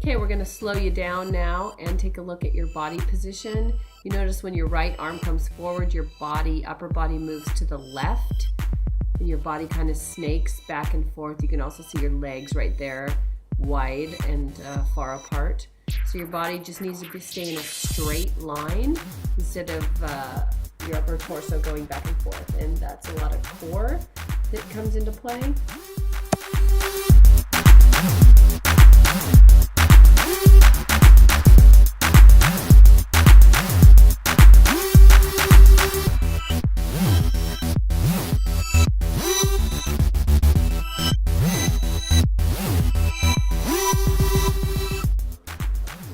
Okay, we're gonna slow you down now and take a look at your body position. You notice when your right arm comes forward, your upper body moves to the left, and your body kind of snakes back and forth. You can also see your legs right there, wide and far apart. So your body just needs to stay in a straight line instead of your upper torso going back and forth. And that's a lot of core that comes into play.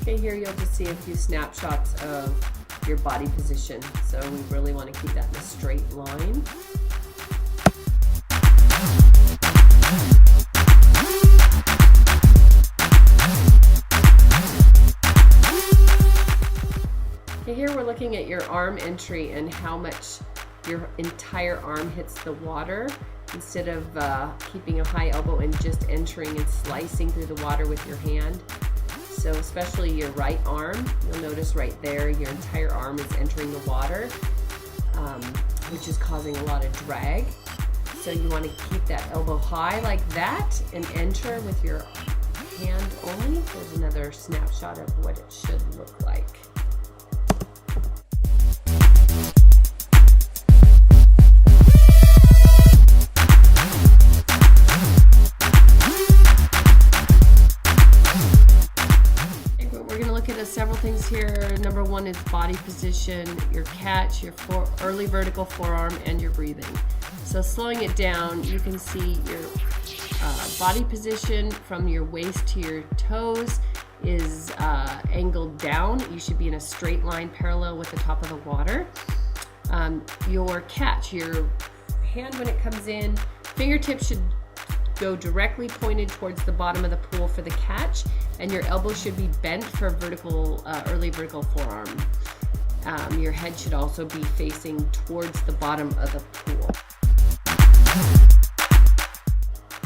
Okay, here you'll just see a few snapshots of your body position. So we really want to keep that in a straight line. Okay, here we're looking at your arm entry and how much your entire arm hits the water instead of keeping a high elbow and just entering and slicing through the water with your hand. So especially your right arm, you'll notice right there your entire arm is entering the water, which is causing a lot of drag. So you want to keep that elbow high like that and enter with your hand only. There's another snapshot of what it should look like. Several things here. Number one is body position, your catch, your early vertical forearm, and your breathing. So slowing it down, you can see your body position from your waist to your toes is angled down. You should be in a straight line parallel with the top of the water. Your catch, your hand when it comes in, fingertips should go directly pointed towards the bottom of the pool for the catch, and your elbow should be bent for early vertical forearm. Your head should also be facing towards the bottom of the pool.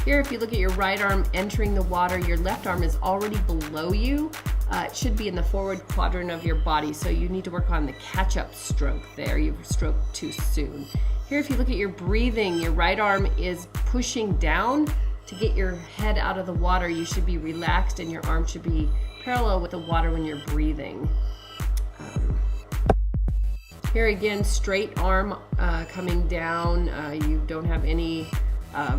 Here, if you look at your right arm entering the water, your left arm is already below you. It should be in the forward quadrant of your body, so you need to work on the catch-up stroke there. You've stroked too soon. Here, if you look at your breathing, your right arm is pushing down to get your head out of the water. You should be relaxed and your arm should be parallel with the water when you're breathing. Here again, straight arm coming down. You don't have any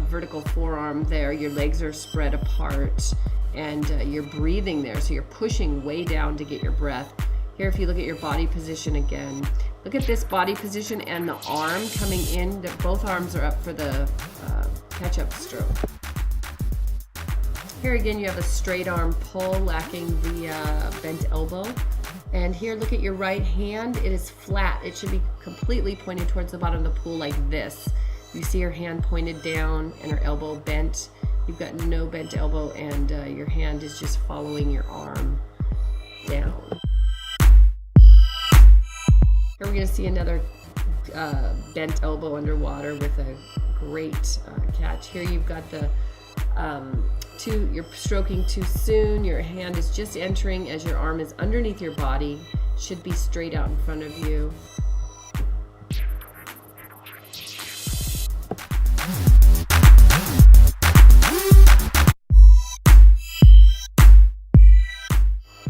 vertical forearm there. Your legs are spread apart and you're breathing there. So you're pushing way down to get your breath. Here, if you look at your body position again, look at this body position and the arm coming in. Both arms are up for the catch-up stroke. Here again, you have a straight arm pull, lacking the bent elbow. And here, look at your right hand. It is flat. It should be completely pointed towards the bottom of the pool like this. You see her hand pointed down and her elbow bent. You've got no bent elbow and your hand is just following your arm down. Here we're going to see another bent elbow underwater with a great catch. Here you've got the you're stroking too soon. Your hand is just entering as your arm is underneath your body. Should be straight out in front of you.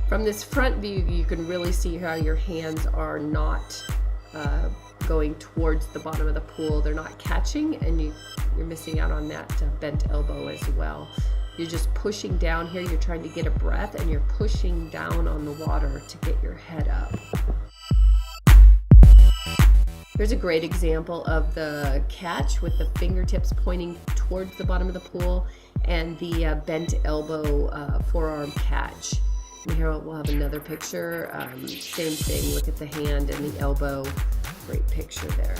From this front view, you can really see how your hands are not going towards the bottom of the pool. They're not catching, and you're missing out on that bent elbow as well. You're just pushing down here. You're trying to get a breath, and you're pushing down on the water to get your head up. Here's a great example of the catch with the fingertips pointing towards the bottom of the pool and the bent elbow forearm catch. And here we'll have another picture. Same thing, look at the hand and the elbow. Great picture there.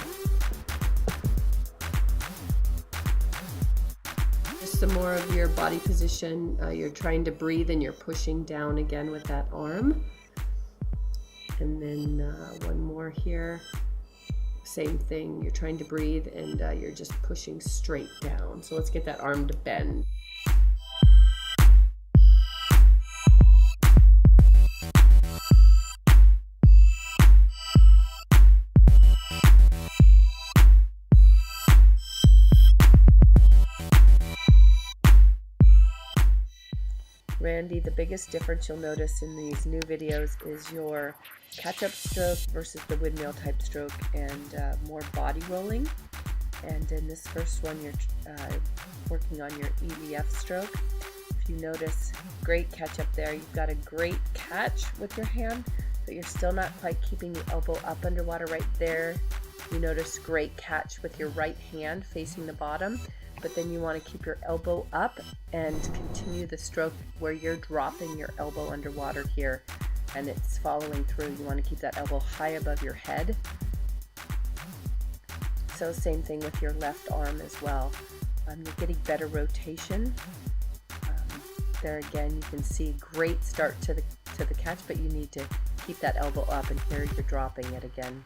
Just some more of your body position. You're trying to breathe and you're pushing down again with that arm. And then one more here. Same thing, you're trying to breathe and you're just pushing straight down. So let's get that arm to bend. Randy, the biggest difference you'll notice in these new videos is your catch-up stroke versus the windmill type stroke, and more body rolling. And in this first one, you're working on your EVF stroke. If you notice, great catch up there. You've got a great catch with your hand, but you're still not quite keeping the elbow up underwater right there. You notice great catch with your right hand facing the bottom, but then you want to keep your elbow up and continue the stroke where you're dropping your elbow underwater here, and it's following through. You want to keep that elbow high above your head. So same thing with your left arm as well. You're getting better rotation. There again, you can see great start to the catch, but you need to keep that elbow up, and here you're dropping it again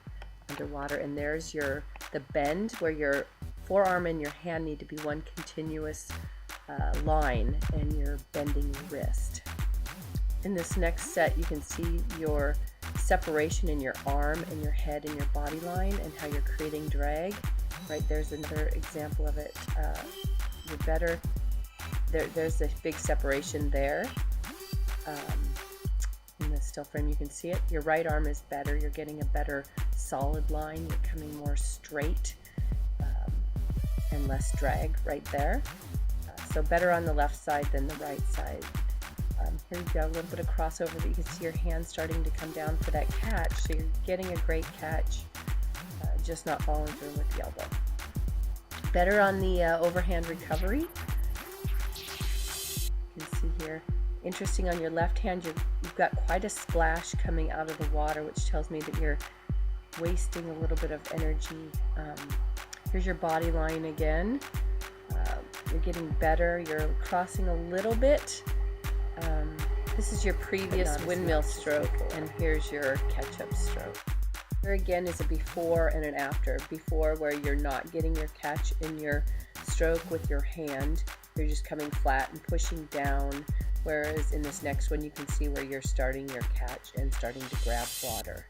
underwater. And there's the bend where your forearm and your hand need to be one continuous line, and you're bending your wrist. In this next set, you can see your separation in your arm and your head and your body line, and how you're creating drag. Right, there's another example of it. You're better. There's a big separation there. In the still frame, you can see it. Your right arm is better. You're getting a better solid line. You're coming more straight and less drag right there. So better on the left side than the right side. Here you've got a little bit of crossover, but you can see your hand starting to come down for that catch. So you're getting a great catch, just not following through with the elbow. Better on the overhand recovery. You can see here. Interesting, on your left hand, you've got quite a splash coming out of the water, which tells me that you're wasting a little bit of energy. Here's your body line again. You're getting better. You're crossing a little bit. This is your previous windmill stroke, and here's your catch-up stroke. Here again is a before and an after. Before, where you're not getting your catch in your stroke with your hand. You're just coming flat and pushing down. Whereas in this next one, you can see where you're starting your catch and starting to grab water.